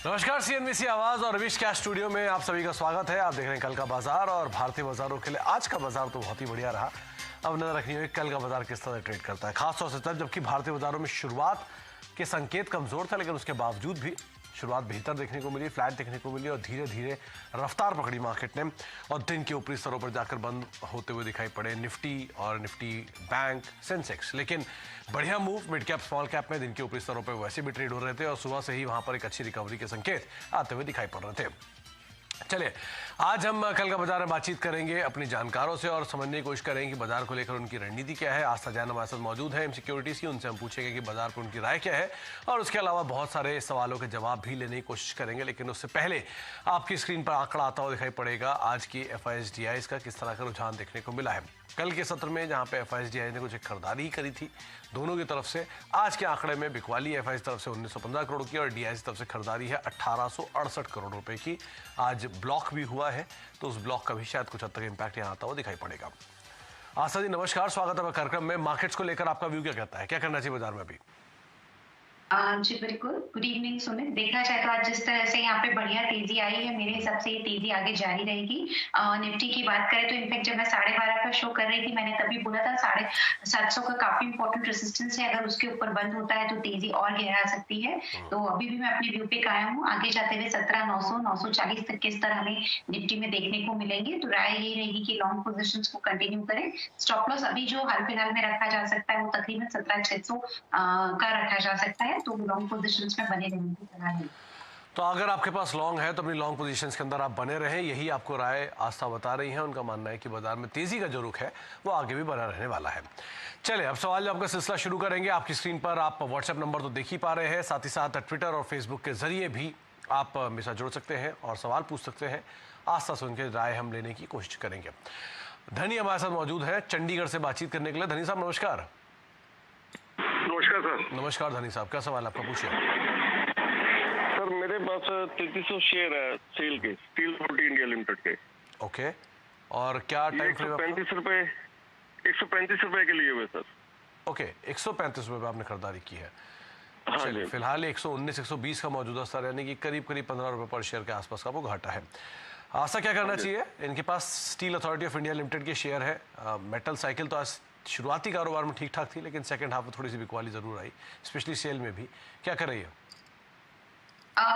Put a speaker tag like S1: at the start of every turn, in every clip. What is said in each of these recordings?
S1: नमस्कार, सीएनबीसी आवाज और रविश क्या स्टूडियो में आप सभी का स्वागत है। आप देख रहे हैं कल का बाजार और भारतीय बाजारों के लिए आज का बाजार तो बहुत ही बढ़िया रहा। अब नजर रखनी होगी कल का बाजार किस तरह ट्रेड करता है, खासतौर से तब जबकि भारतीय बाजारों में शुरुआत के संकेत कमजोर था, लेकिन उसके बावजूद भी शुरुआत बेहतर देखने को मिली, फ्लैट देखने को मिली और धीरे धीरे रफ्तार पकड़ी मार्केट ने और दिन के ऊपरी स्तरों पर जाकर बंद होते हुए दिखाई पड़े निफ्टी और निफ्टी बैंक, सेंसेक्स। लेकिन बढ़िया move mid cap small cap में दिन के ऊपरी स्तरों पर वैसे भी ट्रेड हो रहे थे और सुबह से ही वहां पर एक अच्छी रिकवरी के संकेत आते हुए दिखाई पड़ रहे थे। चलिए, आज हम कल का बाजार में बातचीत करेंगे अपने जानकारों से और समझने की कोशिश करेंगे कि बाजार को लेकर उनकी रणनीति क्या है। आस्था जैन हमारे साथ मौजूद है सिक्योरिटीज की, उनसे हम पूछेंगे कि बाजार पर उनकी राय क्या है और उसके अलावा बहुत सारे सवालों के जवाब भी लेने की कोशिश करेंगे। लेकिन उससे पहले आपकी स्क्रीन पर आंकड़ा आता हुआ दिखाई पड़ेगा आज की FISDIs का किस तरह का रुझान देखने को मिला है। कल के सत्र में जहां पे FISDI ने कुछ एक खरीदारी ही करी थी दोनों की तरफ से, आज के आंकड़े में बिकवाली FIs तरफ से 1915 करोड़ की और DIs तरफ से खरीदारी है 1868 करोड़ रुपए की। आज ब्लॉक भी हुआ है तो उस ब्लॉक का भी शायद कुछ हद तक इम्पैक्ट यहाँ आता हुआ दिखाई पड़ेगा। आशा जी नमस्कार, स्वागत है कार्यक्रम में। मार्केट्स को लेकर आपका व्यू क्या कहता है, क्या करना चाहिए बाजार में अभी?
S2: जी बिल्कुल, गुड इवनिंग सुमित। देखा जाए तो आज जिस तरह से यहाँ पे बढ़िया तेजी आई है, मेरे हिसाब से ये तेजी आगे जारी रहेगी। निफ्टी की बात करें तो इनफैक्ट जब मैं 12:30 का शो कर रही थी मैंने तभी बोला था 750 का काफी इंपॉर्टेंट रेजिस्टेंस है, अगर उसके ऊपर बंद होता है तो तेजी और गहरा सकती है। तो अभी भी मैं अपने व्यू पे कायम हूँ। आगे जाते हुए 17,900 940 तक के स्तर हमें निफ्टी में देखने को मिलेंगे। तो राय यही रहेगी कि लॉन्ग पोजिशन को कंटिन्यू करें। स्टॉप लॉस अभी जो हाल फिलहाल में रखा जा सकता है वो तकरीबन 17,600 का रखा जा सकता है, तो लॉन्ग पोजीशंस में बने रहने की सलाह है।
S1: तो अगर आपके पास लॉन्ग है तो अपनी लॉन्ग पोजीशंस के अंदर आप बने रहें, यही आपको राय आस्था बता रही है। उनका मानना है कि बाजार में तेजी का जो रुख है वो आगे भी बना रहने वाला है। चलिए, अब सवाल जवाब का सिलसिला शुरू करेंगे। आपकी स्क्रीन पर आप व्हाट्सएप नंबर तो देख ही पा रहे हैं, साथ ही साथ ट्विटर और फेसबुक के जरिए भी आप मेरे साथ जुड़ सकते हैं और सवाल पूछ सकते हैं। आस्था से उनके राय हम लेने की कोशिश करेंगे। धनी हमारे साथ मौजूद है चंडीगढ़ से बातचीत करने के लिए। धनी साहब नमस्कार।
S3: नमस्कार सर।
S1: नमस्कार धनी साहब, क्या सवाल आपका, पूछिए।
S3: सर मेरे पास 3300 शेयर है सेल के, स्टील अथॉरिटी इंडिया लिमिटेड के।
S1: ओके, और क्या टाइम फ्रेम?
S3: 135 रुपए के लिए हुए सर।
S1: ओके, 135 रुपए पे आपने खरीदारी की है।
S3: हाँ
S1: चलिए, फिलहाल 119 120 का मौजूदा स्तर, यानी कि करीब 15 रुपए पर शेयर के आसपास का वो घाटा है। आशा क्या करना चाहिए? इनके पास Steel Authority of India Limited के शेयर है। मेटल साइकिल तो आज शुरुआती कारोबार में ठीक ठाक थी, लेकिन सेकंड हाफ में थोड़ी सी बिकवाली जरूर आई, स्पेशली सेल में भी। क्या कर रही है?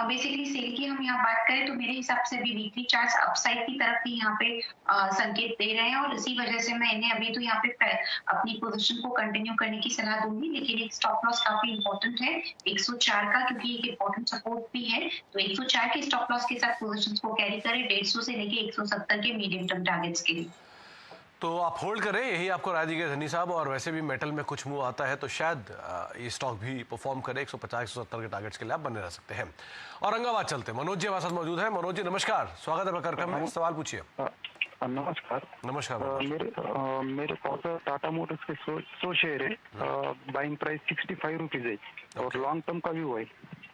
S2: बेसिकली सेल की हम यहाँ बात करें तो मेरे हिसाब से अभी वीकली चार्ट्स अपसाइड की तरफ ही यहाँ पे संकेत दे रहे हैं और इसी वजह से मैं इन्हें अभी तो यहाँ पे अपनी पोजीशन को कंटिन्यू करने की सलाह दूंगी। लेकिन एक स्टॉप लॉस काफी इंपॉर्टेंट है 104 का, क्योंकि एक इंपॉर्टेंट सपोर्ट भी है। तो 104 के स्टॉप लॉस के साथ पोजीशन को कैरी करें 150 से लेके 170 के मीडियम टर्म टारगेट्स के लिए।
S1: तो आप होल्ड करें, यही आपको राय दी गई धनी साहब। और वैसे भी मेटल में कुछ मूव आता है तो शायद ये स्टॉक भी परफॉर्म करे। 150 170 के टारगेट्स के लिए आप बने रह सकते हैं। औरंगाबाद चलते हैं, मनोज जी हमारे साथ मौजूद है। मनोज जी नमस्कार, स्वागत है कार्यक्रम में, सवाल पूछिए।
S4: नमस्कार।
S1: नमस्कार।
S4: मेरे पास टाटा मोटर्स के 100 शेयर है, बाइंग प्राइस 65 रुपीज है और लॉन्ग टर्म का व्यू है।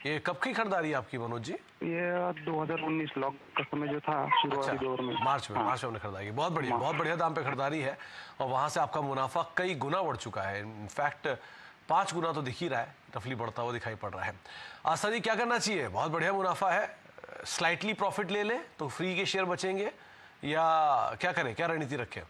S1: ये कब की खरीदारी है आपकी मनोज जी?
S4: ये 2019 लॉक का समय जो था शुरुआती दौर में,
S1: मार्च में हमने खरीदारी की। बहुत बढ़िया, बहुत बढ़िया दाम पे खरीदारी है और वहां से आपका मुनाफा कई गुना बढ़ चुका है। इनफैक्ट 5 गुना तो दिख ही रहा है, रफली बढ़ता हुआ दिखाई पड़ रहा है। आशा जी क्या करना चाहिए? बहुत बढ़िया मुनाफा है, स्लाइटली प्रॉफिट ले लें तो फ्री के शेयर बचेंगे या क्या करें, क्या रणनीति रखें?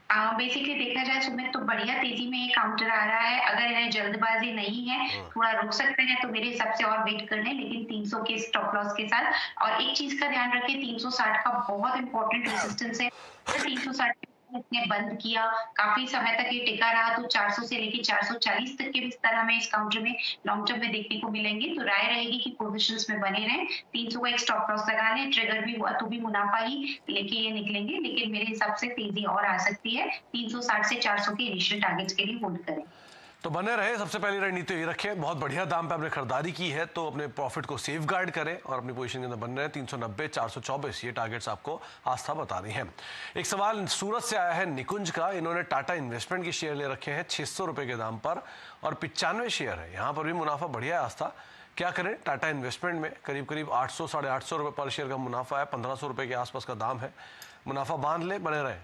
S2: बेसिकली देखा जाए सुमित तो बढ़िया तेजी में ये काउंटर आ रहा है। अगर इन्हें जल्दबाजी नहीं है, थोड़ा रुक सकते हैं तो मेरे हिसाब से और वेट कर लें, लेकिन 300 के स्टॉप लॉस के साथ। और एक चीज का ध्यान रखें, 360 का बहुत इंपॉर्टेंट रेजिस्टेंस है। 360 इसने बंद किया, काफी समय तक ये टिका रहा, तो 400 से लेके 440 तक के विस्तार हमें इस काउंटर में लॉन्ग टर्म में देखने को मिलेंगे। तो राय रहेगी कि पोजीशंस में बने रहें। 300 का एक स्टॉप लॉस लगा लें, ट्रिगर भी हुआ तो भी मुनाफा ही लेके ये निकलेंगे। लेकिन मेरे हिसाब से तेजी और आ सकती है। 360 से 400 के इनिशियल टारगेट्स के लिए होल्ड करें।
S1: तो बने रहे, सबसे पहली रणनीति ये रखें, बहुत बढ़िया दाम पे आपने खरीदारी की है तो अपने प्रॉफिट को सेफ गार्ड करें और अपनी पोजीशन के अंदर बन रहे हैं। 390 424 ये टारगेट्स आपको आस्था बता रही हैं। एक सवाल सूरत से आया है निकुंज का। इन्होंने टाटा इन्वेस्टमेंट के शेयर ले रखे हैं 600 रुपए के दाम पर और 95 शेयर है, यहाँ पर भी मुनाफा बढ़िया है आस्था। क्या करें? टाटा इन्वेस्टमेंट में करीब 800 850 रुपए पर शेयर का मुनाफा है, 1500 रुपए के आसपास का दाम है। मुनाफा बांध ले, बने रहे।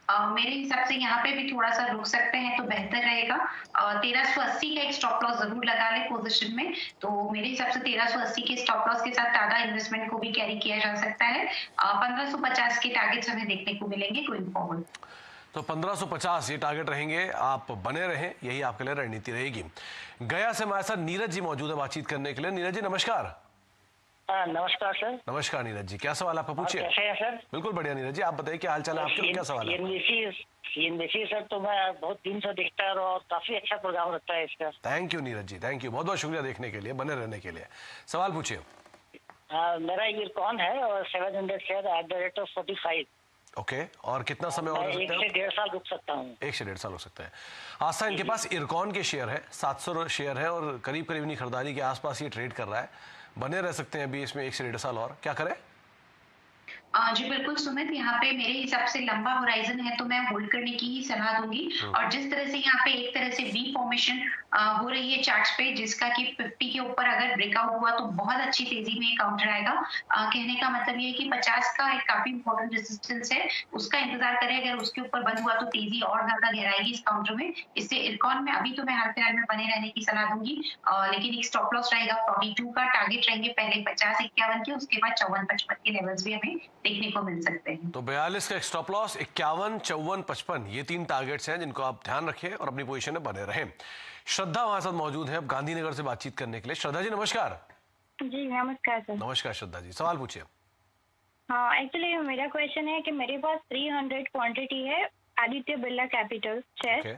S2: मेरे हिसाब से यहाँ पे भी थोड़ा सा रुक सकते हैं तो बेहतर रहेगा। 1380 का एक स्टॉप लॉस जरूर लगा ले पोजीशन में, तो मेरे हिसाब से 1380 के स्टॉप लॉस के साथ टाटा इन्वेस्टमेंट को भी कैरी किया जा सकता है। 1550 के टारगेट्स हमें देखने को मिलेंगे गोइंग फॉरवर्ड।
S1: तो 1550 ये टारगेट रहेंगे, आप बने रहें, यही आपके लिए रणनीति रहेगी। गया से हमारे साथ नीरज जी मौजूद है बातचीत करने के लिए। नीरज जी नमस्कार।
S5: नमस्कार सर।
S1: नमस्कार नीरज जी, क्या सवाल आपका पूछिए।
S5: कैसे हैं सर?
S1: बिल्कुल बढ़िया नीरज जी, आप बताइए क्या हाल चाल है आपके, क्या सवाल है?
S5: सीएनबीसी सर तो मैं बहुत दिन से देखता है और काफी अच्छा प्रोग्राम रहता है इसका।
S1: Thank you Neeraj ji, thank you, बहुत बहुत शुक्रिया देखने के लिए, बने रहने के लिए। सवाल पूछिए।
S5: मेरा इरकॉन है और 700 शेयर @45।
S1: ओके, और कितना समय और
S5: मैं
S1: रुक
S5: 1
S1: सकते
S5: से
S1: हैं?
S5: 1.5 साल रुक सकता हूँ।
S1: 1 से 1.5 साल हो सकते हैं। आस्था इनके पास इरकॉन के शेयर है, 700 शेयर है और करीब करीब इनकी खरीदारी के आसपास ये ट्रेड कर रहा है। बने रह सकते हैं अभी इसमें 1 से 1.5 साल और। क्या करें?
S2: जी बिल्कुल सुमित, यहाँ पे मेरे हिसाब से लंबा होराइजन है तो मैं होल्ड करने की ही सलाह दूंगी। और जिस तरह से यहाँ पे एक तरह से वी फॉर्मेशन हो रही है चार्ट्स पे, जिसका कि 50 के ऊपर अगर ब्रेकआउट हुआ तो बहुत अच्छी तेजी में काउंटर आएगा। कहने का मतलब ये है कि 50 का एक काफी इंपॉर्टेंट रेजिस्टेंस है, उसका इंतजार करें। अगर उसके ऊपर बंद हुआ तो तेजी और ज्यादा गहराएगी इस काउंटर में। इससे इरकॉन में अभी तो मैं हाल फिलहाल में बने रहने की सलाह दूंगी, लेकिन एक स्टॉप लॉस रहेगा 42 का। टारगेट रहेंगे पहले 50-51 के, उसके बाद 54-55 के लेवल्स भी हमें देखने को मिल सकते हैं।
S1: तो 42 का स्टॉप लॉस, 51, 54, 55 ये 3 टारगेट्स हैं जिनको आप ध्यान रखें और अपनी पोजीशन में बने रहें। श्रद्धा हमारे साथ मौजूद है अब गांधीनगर से बातचीत करने के लिए। श्रद्धा जी नमस्कार।
S6: जी नमस्कार सर।
S1: नमस्कार श्रद्धा जी, सवाल पूछिए।
S6: हाँ, एक्चुअली मेरा क्वेश्चन है कि मेरे पास 300 क्वांटिटी है Aditya Birla capital share
S1: okay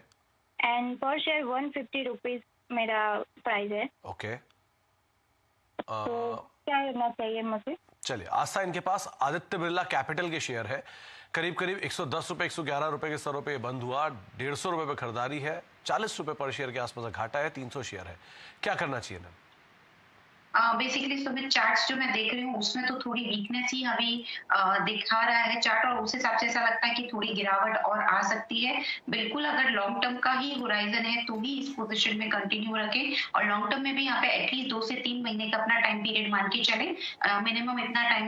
S6: and पर शेयर 150 रुपीज मेरा प्राइस है।
S1: ओके,
S6: तो क्या करना चाहिए मुझे?
S1: चलिए, आस्था इनके पास आदित्य बिरला कैपिटल के शेयर है, करीब करीब 110 रुपए 111 रुपए के स्तरों पे बंद हुआ। 150 रुपए पे खरीदारी है, 40 रुपए पर शेयर के आसपास घाटा है, 300 शेयर है। क्या करना चाहिए ना?
S2: बेसिकली सुमित, चार्ट्स जो मैं देख रही हूँ उसमें तो थोड़ी वीकनेस ही हमें दिखा रहा है चार्ट, और उस हिसाब से ऐसा लगता है कि थोड़ी गिरावट और आ सकती है। बिल्कुल अगर लॉन्ग टर्म का ही होराइजन है तो ही इस पोजीशन में कंटिन्यू रखें, और लॉन्ग टर्म में भी यहाँ पे एटलीस्ट 2 से 3 महीने का अपना टाइम पीरियड मान के चले। मिनिमम इतना टाइम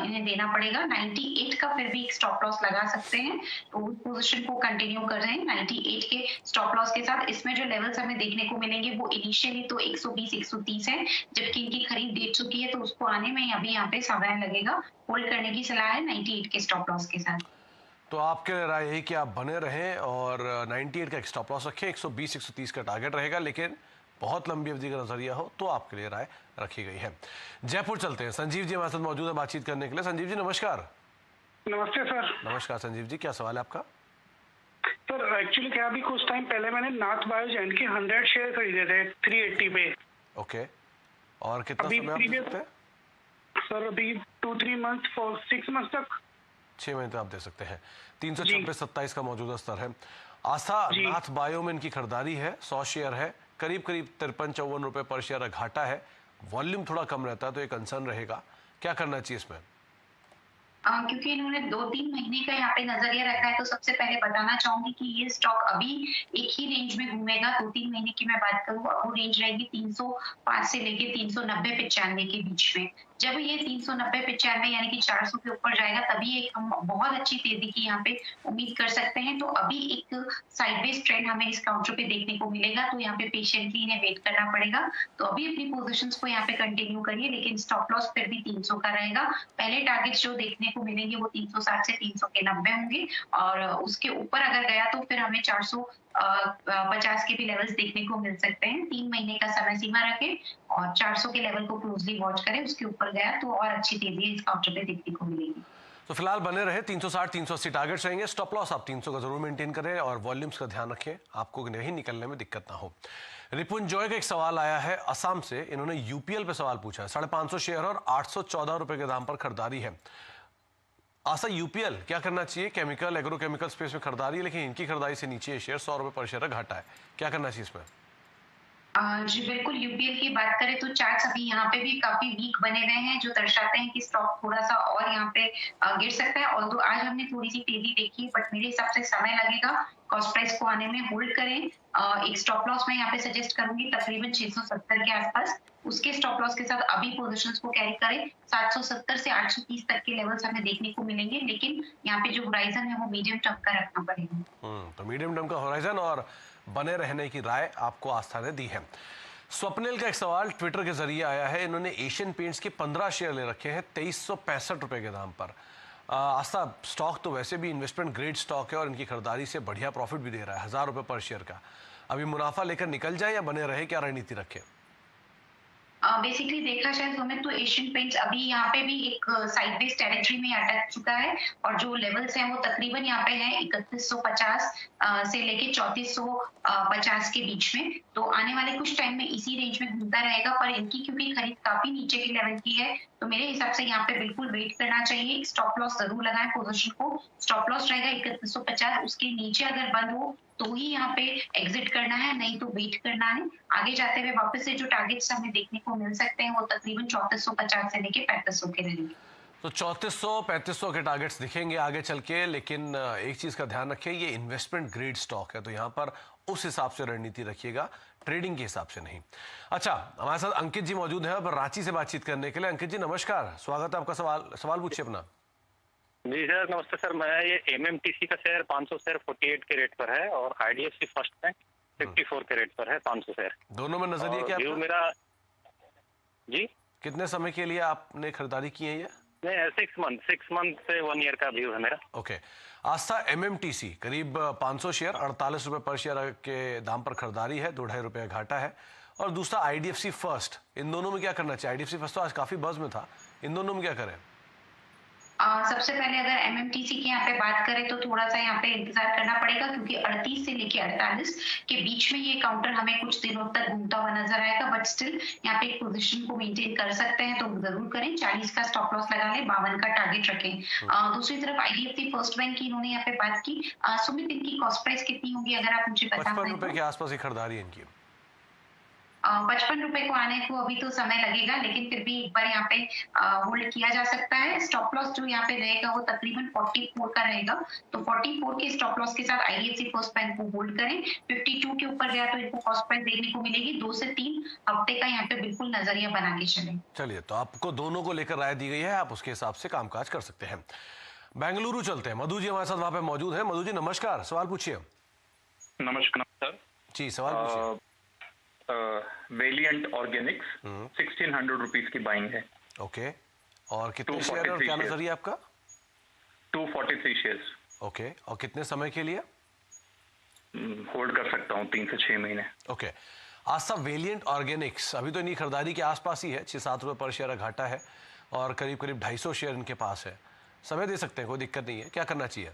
S2: इन्हें देना पड़ेगा। 98 का फिर भी एक स्टॉप लॉस लगा सकते हैं, तो उस पोजीशन को कंटिन्यू कर रहे हैं 98 के स्टॉप लॉस के साथ। इसमें जो लेवल्स हमें देखने को मिलेंगे वो इनिशियली तो 120-130 है, जबकि की खरीद दे चुकी है तो उसको आने में अभी यहाँ पे समय लगेगा। होल्ड करने की सलाह है 98 के स्टॉप लॉस के साथ।
S1: तो आपके लिए राय यही कि आप बने रहें और 98 का एक स्टॉप लॉस रखें। 120-130 का टारगेट रहेगा, लेकिन बहुत लंबी अवधि का नजरिया हो तो आपके लिए राय रखी गई है। जयपुर चलते हैं, संजीव जी हमारे साथ मौजूद है बातचीत करने के लिए। संजीव जी नमस्कार।
S7: नमस्ते सर।
S1: नमस्कार संजीव जी, क्या सवाल है आपका?
S7: सर एक्चुअली क्या अभी कुछ टाइम पहले मैंने नाथ बायोजेन के 100 शेयर खरीदे थे 380 पे।
S1: ओके, और कितना
S7: अभी
S1: समय आप दे सकते हैं?
S7: सर अभी 2-3 मंथ फॉर 6 मंथ तक।
S1: 6 महीने तक आप दे सकते हैं। 326-27 का मौजूदा स्तर है। आस्था नाथ बायो में इनकी खरीदारी है, 100 शेयर है, करीब करीब 53-54 रुपए पर शेयर घाटा है। वॉल्यूम थोड़ा कम रहता है तो एक कंसर्न रहेगा। क्या करना चाहिए इसमें?
S2: क्योंकि इन्होंने 2-3 महीने का यहाँ पे नजरिया रखा है, तो सबसे पहले बताना चाहूंगी कि ये स्टॉक अभी एक ही रेंज में घूमेगा। 2-3 महीने की मैं बात करूँ, वो रेंज रहेगी 305 से लेके 390-95 के बीच में। जब ये 390-95 यानी कि 400 के ऊपर जाएगा तभी एक हम बहुत अच्छी तेजी की यहाँ पे उम्मीद कर सकते हैं। तो अभी एक साइडवेज ट्रेंड हमें इस काउंटर पे देखने को मिलेगा, तो यहाँ पे पेशेंटली इन्हें वेट करना पड़ेगा। तो अभी अपनी पोजीशंस को यहाँ पे कंटिन्यू करिए, लेकिन स्टॉप लॉस फिर भी 300 का रहेगा। पहले टारगेट्स जो देखने को मिलेंगे वो 360 से 390 होंगे, और उसके ऊपर अगर गया तो फिर हमें 450 के भी लेवल्स देखने को मिल सकते हैं। 3 महीने का समय सीमा रखें और 400 के लेवल को क्लोजली वॉच करें। उसके ऊपर गया तो और अच्छी तेजी इस काउंटर पे देखने को मिलेगी।
S1: तो फिलहाल बने रहे, 360-380 टारगेट्स रहेंगे। स्टॉप लॉस आप 300 का जरूर मेंटेन करें और वॉल्यूम्स का ध्यान रखें, आपको नहीं निकलने में दिक्कत ना हो। रिपुन जॉय का एक सवाल आया है असम से। इन्होंने यूपीएल पे सवाल पूछा है। 550 शेयर और 814 रुपए के दाम पर खरीदारी है। आशा यूपीएल क्या करना चाहिए? केमिकल एग्रोकेमिकल स्पेस में खरीदारी है, लेकिन इनकी खरीदारी से नीचे शेयर 100 रुपए पर शेयर घाटा है। क्या करना चाहिए इसमें?
S2: जी बिल्कुल, यूपीएल की बात करें तो चार्ट्स अभी यहाँ पे भी काफी वीक बने हुए हैं, जो दर्शाते हैं कि स्टॉक थोड़ा सा और यहाँ पे गिर सकता है। ऑल्दो आज हमने थोड़ी सी तेजी देखी है, बट मेरे हिसाब से समय लगेगा कॉस्ट प्राइस को आने में। होल्ड करें। एक स्टॉप लॉस मैं यहाँ पे सजेस्ट करूंगी तकरीबन 670 के आसपास। उसके स्टॉप लॉस के साथ अभी पोजीशंस को कैरी करें। 770 से 830 तक के लेवल्स हमें देखने को मिलेंगे, लेकिन यहाँ पे जो होराइजन है वो मीडियम टर्म का रखना पड़ेगा।
S1: तो मीडियम टर्म का होराइजन और बने रहने की राय आपको आस्था ने दी है। स्वप्निल का एक सवाल ट्विटर के जरिए आया है। इन्होंने एशियन पेंट्स के 15 शेयर ले रखे हैं 2365 रुपए के दाम पर। आस्था, स्टॉक तो वैसे भी इन्वेस्टमेंट ग्रेड स्टॉक है और इनकी खरीदारी से बढ़िया प्रॉफिट भी दे रहा है, 1000 रुपए पर शेयर का। अभी मुनाफा लेकर निकल जाए या बने रहे, क्या रणनीति रखें?
S2: बेसिकली देखा जाए तो हमें तो एशियन पेंट्स अभी यहाँ पे भी एक साइडवेज टेरिटरी में अटक चुका है, और जो लेवल्स हैं वो तकरीबन यहाँ पे है 3150 से लेके 3450 के बीच में। तो आने वाले कुछ टाइम में इसी रेंज में घूमता रहेगा, पर इनकी क्योंकि खरीद काफी नीचे के लेवल की है, तो मेरे हिसाब से यहाँ पे बिल्कुल वेट करना चाहिए। स्टॉप लॉस जरूर लगाएं पोजीशन को। स्टॉप लॉस रहेगा 3150, उसके नीचे अगर बंद हो तो ही यहाँ पे एग्जिट करना है, नहीं तो वेट करना है। आगे जाते हुए वापस से जो टारगेट्स हमें देखने को मिल सकते हैं वो तकरीबन 3450 से लेके 3500 के रहेंगे।
S1: तो 3400-3500 के टारगेट्स दिखेंगे आगे चल के, लेकिन एक चीज का ध्यान रखिए, ये इन्वेस्टमेंट ग्रेड स्टॉक है, तो यहाँ पर उस हिसाब से रणनीति रखिएगा, ट्रेडिंग के हिसाब से नहीं। अच्छा, हमारे साथ अंकित जी मौजूद हैं अब रांची से बातचीत करने के लिए। अंकित जी नमस्कार, स्वागत है आपका। सवाल पूछिए अपना।
S8: जी सर नमस्ते सर, मैं ये एमएमटीसी का शेयर 500 शेयर 48 के रेट पर है और आईडीएफसी फर्स्ट बैंक 54 के रेट पर है 500 शेयर।
S1: दोनों में नजरिए क्या
S8: व्यू मेरा जी?
S1: कितने समय के लिए आपने खरीदारी की है ये?
S8: नहीं, 6 मंथ से 1 ईयर का व्यू है मेरा।
S1: ओके। आस्था एमएमटीसी करीब 500 शेयर 48 रुपए पर शेयर के दाम पर खरीदारी है, 2-2.5 रुपए घाटा है। और दूसरा आईडीएफसी फर्स्ट, इन दोनों में क्या करना चाहिए? आईडीएफसी फर्स्ट तो आज काफी बज में था, इन दोनों में क्या करें?
S2: सबसे पहले अगर एमएमटीसी की यहाँ पे बात करें तो थोड़ा सा यहाँ पे इंतजार करना पड़ेगा, क्योंकि 38 से लेके 48 के बीच में ये काउंटर हमें कुछ दिनों तक घूमता हुआ नजर आएगा, बट स्टिल यहाँ पे एक पोजीशन को मेंटेन कर सकते हैं तो जरूर करें। 40 का स्टॉप लॉस लगा ले, 52 का टारगेट रखें। दूसरी तरफ आईडीएफसी फर्स्ट बैंक की इन्होंने यहाँ पे बात की। सुमित, इनकी कॉस्ट प्राइस कितनी होगी अगर आप मुझे बता
S1: 55 रुपए के आसपास ही खरीदारी इनकी।
S2: 55 रुपए को आने को अभी तो समय लगेगा, लेकिन फिर भी एक बार यहाँ पे होल्ड किया जा सकता है। स्टॉप लॉस जो यहाँ पे रहेगा वो तकरीबन 44 का रहेगा, तो 44 के स्टॉप लॉस के साथ आईडीएफसी फर्स्ट बैंक को होल्ड करें। 52 के ऊपर गया तो इनको कॉस्ट प्राइस देखने को मिलेगी। 2 से 3 हफ्ते का यहाँ पे बिल्कुल नजरिया बना के चले।
S1: चलिए, तो आपको दोनों को लेकर राय दी गई है, आप उसके हिसाब से कामकाज कर सकते हैं। बेंगलुरु चलते हैं, मधु जी हमारे साथ वहां पे मौजूद है। मधु जी नमस्कार, सवाल पूछिए।
S9: नमस्कार सर
S1: जी, सवाल पूछिए।
S9: वेलिएंट ऑर्गेनिक्स 1600 रुपीज की बाइंग है।
S1: ओके, और कितने शेयर और क्या नजरिया आपका?
S9: 243 शेयर्स।
S1: ओके, और कितने समय के लिए
S9: होल्ड कर सकता हूँ? 3 से 6 महीने।
S1: ओके। आस्था वेलिएंट ऑर्गेनिक्स अभी तो इनकी खरीदारी के आसपास ही है, 6-7 रुपए पर शेयर घाटा है और करीब 250 शेयर इनके पास है। समय दे सकते हैं, कोई दिक्कत नहीं है। क्या करना चाहिए?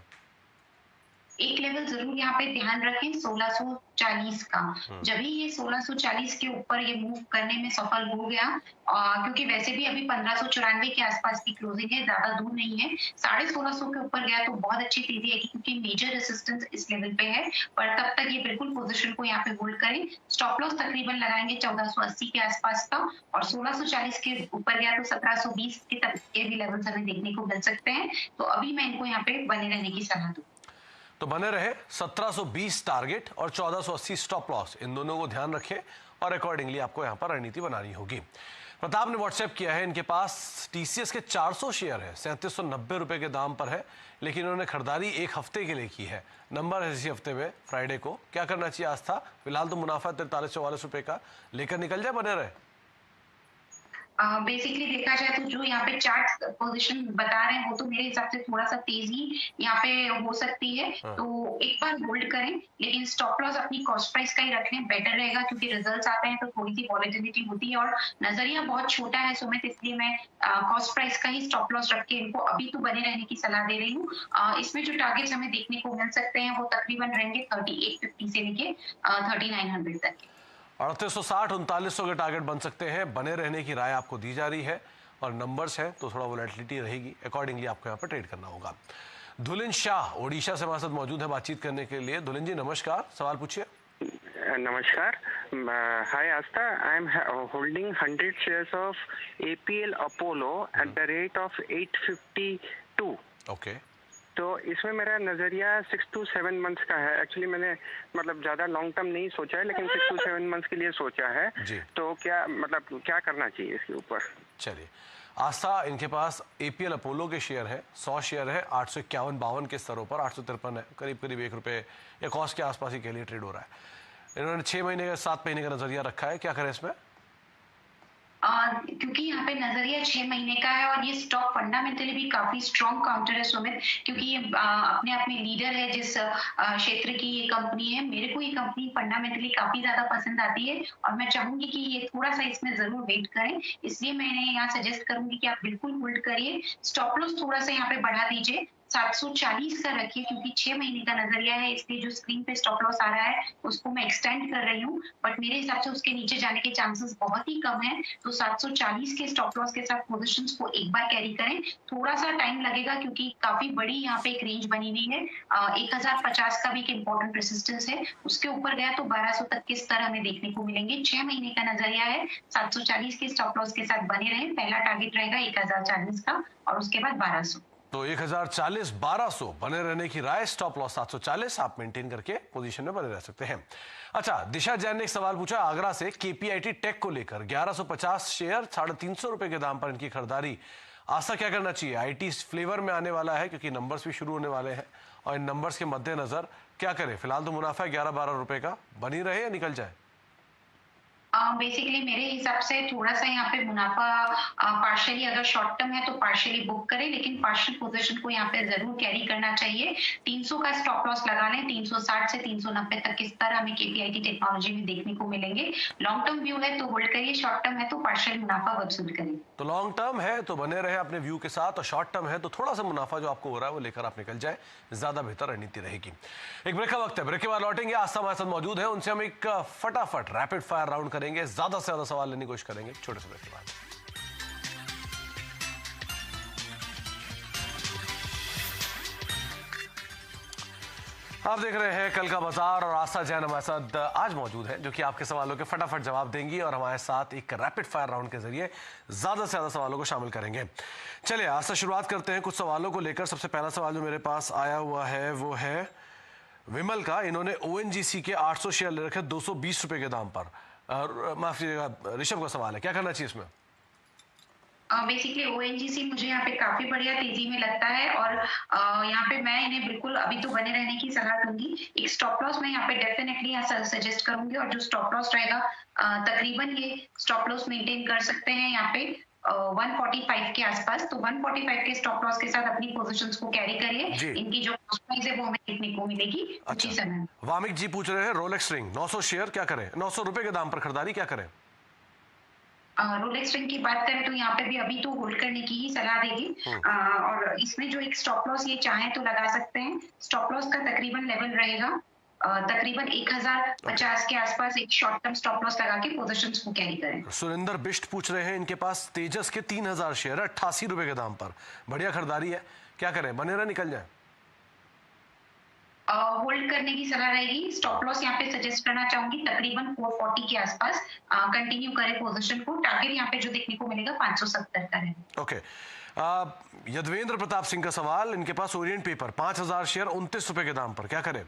S2: एक लेवल जरूर यहाँ पे ध्यान रखें 1640 का। जब ही ये 1640 के ऊपर ये मूव करने में सफल हो गया, क्योंकि वैसे भी अभी 1594 के आसपास की क्लोजिंग है, ज्यादा दूर नहीं है। 1650 के ऊपर गया तो बहुत अच्छी तेजी है, क्योंकि मेजर रेसिस्टेंस इस लेवल पे है, पर तब तक ये बिल्कुल पोजीशन को यहाँ पे होल्ड करें। स्टॉप लॉस तकरीबन लगाएंगे 1480 के आसपास का, और 1640 के ऊपर गया तो 1720 के तक के भी लेवल्स हमें देखने को मिल सकते हैं। तो अभी मैं इनको यहाँ पे बने रहने की सलाह दूं।
S1: तो बने रहे 1720 टारगेट और 1480 स्टॉप लॉस, इन दोनों को ध्यान रखें और अकॉर्डिंगली आपको यहाँ पर रणनीति बनानी होगी। प्रताप ने व्हाट्सएप किया है, इनके पास टीसीएस के 400 शेयर है, 3790 रुपए के दाम पर है, लेकिन उन्होंने खरीदारी 1 हफ्ते के लिए की है। नंबर है इसी हफ्ते में, फ्राइडे को। क्या करना चाहिए आस्था? फिलहाल तो मुनाफा 43-44 रुपए का, लेकर निकल जाए, बने रहे?
S2: बेसिकली देखा जाए तो जो यहाँ पे चार्ट पोजीशन बता रहे हैं वो तो मेरे हिसाब से थोड़ा सा तेजी यहाँ पे हो सकती है, तो एक बार होल्ड करें, लेकिन स्टॉप लॉस अपनी कॉस्ट प्राइस का ही रखें, बेटर रहेगा, क्योंकि रिजल्ट्स आते हैं तो थोड़ी सी वॉलेटिलिटी होती है और नजरिया बहुत छोटा है सुमित, इसलिए मैं कॉस्ट प्राइस का ही स्टॉप लॉस रख के इनको अभी तो बने रहने की सलाह दे रही हूँ। इसमें जो टारगेट्स हमें देखने को मिल सकते हैं वो तकरीबन रहेंगे 3850 से लेके 3900 तक।
S1: 3860-3900 के टारगेट बन सकते हैं। बने रहने की राय आपको दी जा रही है और नंबर्स है तो थोड़ा वोलेटिलिटी रहेगी, अकॉर्डिंगली आपको यहाँ पर ट्रेड करना होगा। धुलिन शाह ओडिशा से हमारे साथ मौजूद है बातचीत करने के लिए। धुलिन जी नमस्कार, सवाल पूछिए।
S10: नमस्कार, Hi Asta, I am holding 100 shares of APL Apollo at the rate of 852.
S1: Okay
S10: तो इसमें मेरा नजरिया 6 to 7 मंथ्स का है। एक्चुअली मैंने मतलब ज्यादा लॉन्ग टर्म नहीं सोचा है, लेकिन 6 to 7 मंथ्स के लिए सोचा है
S1: जी।
S10: तो क्या मतलब क्या करना चाहिए इसके ऊपर?
S1: चलिए, आस्था इनके पास एपीएल अपोलो के शेयर है, 100 शेयर है 851-52 के स्तरों पर, 853 है, करीब करीब 1 रुपये या कॉस्ट के आसपास ही के लिए ट्रेड हो रहा है। इन्होंने 6 महीने का 7 महीने का नजरिया रखा है, क्या करें इसमें?
S2: क्योंकि यहाँ पे नजरिया 6 महीने का है और ये स्टॉक फंडामेंटली भी काफी स्ट्रॉन्ग काउंटर है सुमित, क्योंकि ये अपने आप में लीडर है जिस क्षेत्र की ये कंपनी है। मेरे को ये कंपनी फंडामेंटली काफी ज्यादा पसंद आती है और मैं चाहूंगी कि ये थोड़ा सा इसमें जरूर वेट करें, इसलिए मैंने यहाँ सजेस्ट करूंगी कि आप बिल्कुल होल्ड करिए। स्टॉप लॉस थोड़ा सा यहाँ पे बढ़ा दीजिए, 740 का रखिए, क्योंकि 6 महीने का नजरिया है, इसलिए जो स्क्रीन पे स्टॉप लॉस आ रहा है उसको मैं एक्सटेंड कर रही हूँ, बट मेरे हिसाब से उसके नीचे जाने के चांसेस बहुत ही कम है। तो 740 के स्टॉप लॉस के साथ पोजीशंस को एक बार कैरी करें। थोड़ा सा टाइम लगेगा क्योंकि काफी बड़ी यहाँ पे एक रेंज बनी हुई है। 1050 का भी एक इम्पोर्टेंट रेसिस्टेंस है, उसके ऊपर गया तो 1200 तक के स्तर हमें देखने को मिलेंगे। 6 महीने का नजरिया है, 740 के स्टॉप लॉस के साथ बने रहे। पहला टारगेट रहेगा 1040 का और उसके बाद 1200।
S1: तो 1040-1200 बने रहने की राय, स्टॉप लॉस 740 आप मेंटेन करके पोजीशन में बने रह सकते हैं। अच्छा, दिशा जैन ने एक सवाल पूछा आगरा से, केपीआईटी टेक को लेकर 1150 शेयर 350 रुपए के दाम पर इनकी खरीदारी, आशा क्या करना चाहिए? आईटी फ्लेवर में आने वाला है क्योंकि नंबर्स भी शुरू होने वाले हैं और इन नंबर्स के मद्देनजर क्या करें? फिलहाल तो मुनाफा 11-12 रुपए का, बनी रहे या निकल जाए?
S2: बेसिकली मेरे हिसाब से थोड़ा सा यहाँ पे मुनाफा पार्शियली, अगर शॉर्ट टर्म है तो पार्शियली बुक करें, लेकिन पार्शियल पोजीशन को यहाँ पे जरूर कैरी करना चाहिए। 300 का स्टॉप लॉस लगा लें, 360 से 390 तक के स्तर हमें केपीआईटी टेक्नोलॉजी में देखने को मिलेंगे। लॉन्ग टर्म व्यू है तो होल्ड करिए, शॉर्ट टर्म है तो पार्शियल मुनाफा वसूल करिए।
S1: तो लॉन्ग टर्म है तो बने रहे अपने व्यू के साथ, और शॉर्ट टर्म है तो थोड़ा सा मुनाफा जो आपको हो रहा है वो लेकर आप निकल जाए, ज्यादा बेहतर रणनीति रहेगी। एक ब्रेक का वक्त है, ब्रेक के बाद लौटेंगे। आस्था हमारे साथ मौजूद है, उनसे हम एक फटाफट रैपिड फायर राउंड करेंगे, ज्यादा से ज्यादा सवाल लेने की कोशिश करेंगे छोटे से ब्रेक के बाद। आप देख रहे हैं कल का बाजार और आस्था जैन हमारे साथ आज मौजूद है, जो कि आपके सवालों के फटाफट जवाब देंगी और हमारे साथ एक रैपिड फायर राउंड के जरिए ज्यादा से ज्यादा सवालों को शामिल करेंगे। चलिए आस्था, शुरुआत करते हैं कुछ सवालों को लेकर। सबसे पहला सवाल जो मेरे पास आया हुआ है वो है विमल का। इन्होंने ओएनजीसी के 800 शेयर ले रखे 220 रुपए के दाम पर। माफ कीजिएगा, ऋषभ का सवाल है, क्या करना चाहिए इसमें?
S2: बेसिकली ओएनजीसी मुझे यहाँ पे काफी बढ़िया तेजी में लगता है और यहाँ पे मैं इन्हें बिल्कुल अभी तो बने रहने की सलाह दूंगी। एक स्टॉप लॉस मैं यहाँ पे डेफिनेटली यहाँ सजेस्ट करूंगी, और जो स्टॉप लॉस रहेगा तकरीबन ये स्टॉप लॉस मेंटेन कर सकते हैं यहाँ पे 145 के आसपास। तो 145 के स्टॉप लॉस के साथ अपनी पोजीशंस को कैरी करिए, इनकी जो प्राइस है वो हमें देखने को मिलेगी।
S1: अच्छा,
S2: समय
S1: वामिक जी पूछ रहे हैं रोलेक्स रिंग 900 शेयर क्या करें? 900 रुपए के दाम पर खरीदारी क्या करें?
S2: रोलेक्स रिंग की बात करें तो यहाँ पे भी अभी तो होल्ड करने की ही सलाह देगी, और इसमें जो एक स्टॉप लॉस ये चाहें तो लगा सकते हैं। स्टॉप लॉस का तकरीबन लेवल रहेगा तकरीबन 1050 के आसपास। एक शॉर्ट टर्म स्टॉप लॉस लगा के पोजीशंस को कैरी करें।
S1: सुरेंद्र बिष्ट पूछ रहे हैं, इनके पास तेजस के 3000 शेयर 88 रुपए के दाम पर, बढ़िया खरीदारी है, क्या करें? बने रहे निकल जाए?
S2: होल्ड करने की सलाह रहेगी। स्टॉप लॉस यहाँ पे सजेस्ट करना चाहूंगी तकरीबन 440 के आसपास। कंटिन्यू करें पोजीशन को। टारगेट यहाँ पे जो देखने को मिलेगा 570 का है।
S1: ओके, यदवेंद्र प्रताप सिंह का सवाल, इनके पास ओरिएंट पेपर 5000 शेयर 29 रुपए के दाम पर, क्या करें?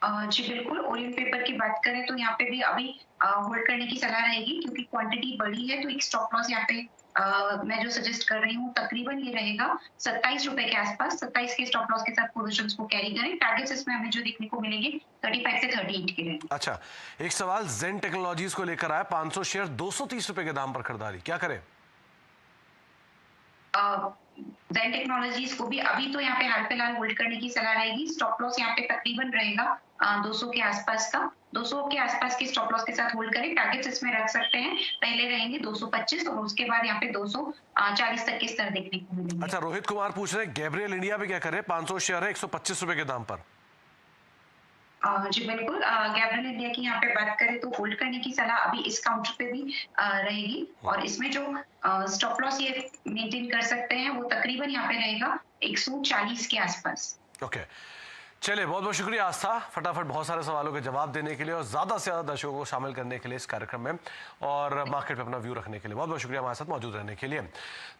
S2: जी बिल्कुल, ओरिएंट पेपर की बात करें तो यहाँ पे भी अभी होल्ड करने की सलाह रहेगी, क्योंकि क्वांटिटी बड़ी है। तो एक स्टॉप लॉस यहाँ पे मैं जो सजेस्ट कर रही हूँ तकरीबन ये रहेगा 27 रुपए के आसपास। 27 के स्टॉप लॉस के साथ पोजीशंस को कैरी करें। टारगेट्स इसमें हमें जो देखने को मिलेंगे 35 से 38 के रहेंगे।
S1: अच्छा, एक सवाल जेन टेक्नोलॉजीज को लेकर आया, 500 शेयर 230 रुपए के दाम पर खरीदारी, क्या करें?
S2: जेन टेक्नोलॉजीज को भी अभी तो यहाँ पे हाल फिलहाल होल्ड करने की सलाह रहेगी। स्टॉप लॉस यहाँ पे तकरीबन रहेगा 200 के आसपास का। 200 के आसपास के स्टॉप लॉस के साथ होल्ड करें। टारगेट्स इसमें रख सकते हैं, पहले रहेंगे 225 और उसके बाद यहाँ पे 240 तक के स्तर देखने को मिलेंगे।
S1: अच्छा, रोहित कुमार पूछ रहे हैं गैब्रियल इंडिया पे क्या करें? 500 शेयर है 125 रुपए के दाम पर।
S2: जी बिल्कुल, गैब्रियल इंडिया की यहाँ पे बात करें तो होल्ड करने की सलाह अभी इस काउंटर पे भी रहेगी, और इसमें जो स्टॉप लॉस ये मेंटेन कर सकते हैं वो तकरीबन यहाँ पे रहेगा 140 के आसपास।
S1: ओके, चलिए, बहुत बहुत शुक्रिया आस्था, फटाफट बहुत सारे सवालों के जवाब देने के लिए और ज्यादा से ज्यादा दर्शकों को शामिल करने के लिए इस कार्यक्रम में और मार्केट पे अपना व्यू रखने के लिए बहुत बहुत शुक्रिया हमारे साथ मौजूद रहने के लिए।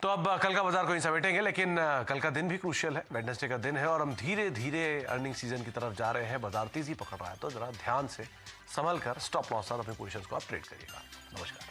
S1: तो अब कल का बाजार को ही समेटेंगे, लेकिन कल का दिन भी क्रूशियल है, वेडनेसडे का दिन है और हम धीरे धीरे अर्निंग सीजन की तरफ जा रहे हैं। बाजार तेजी पकड़ रहा है, तो जरा ध्यान से संभल कर स्टॉप लॉस और अपनी पोजीशंस को आप ट्रेड करिएगा। नमस्कार।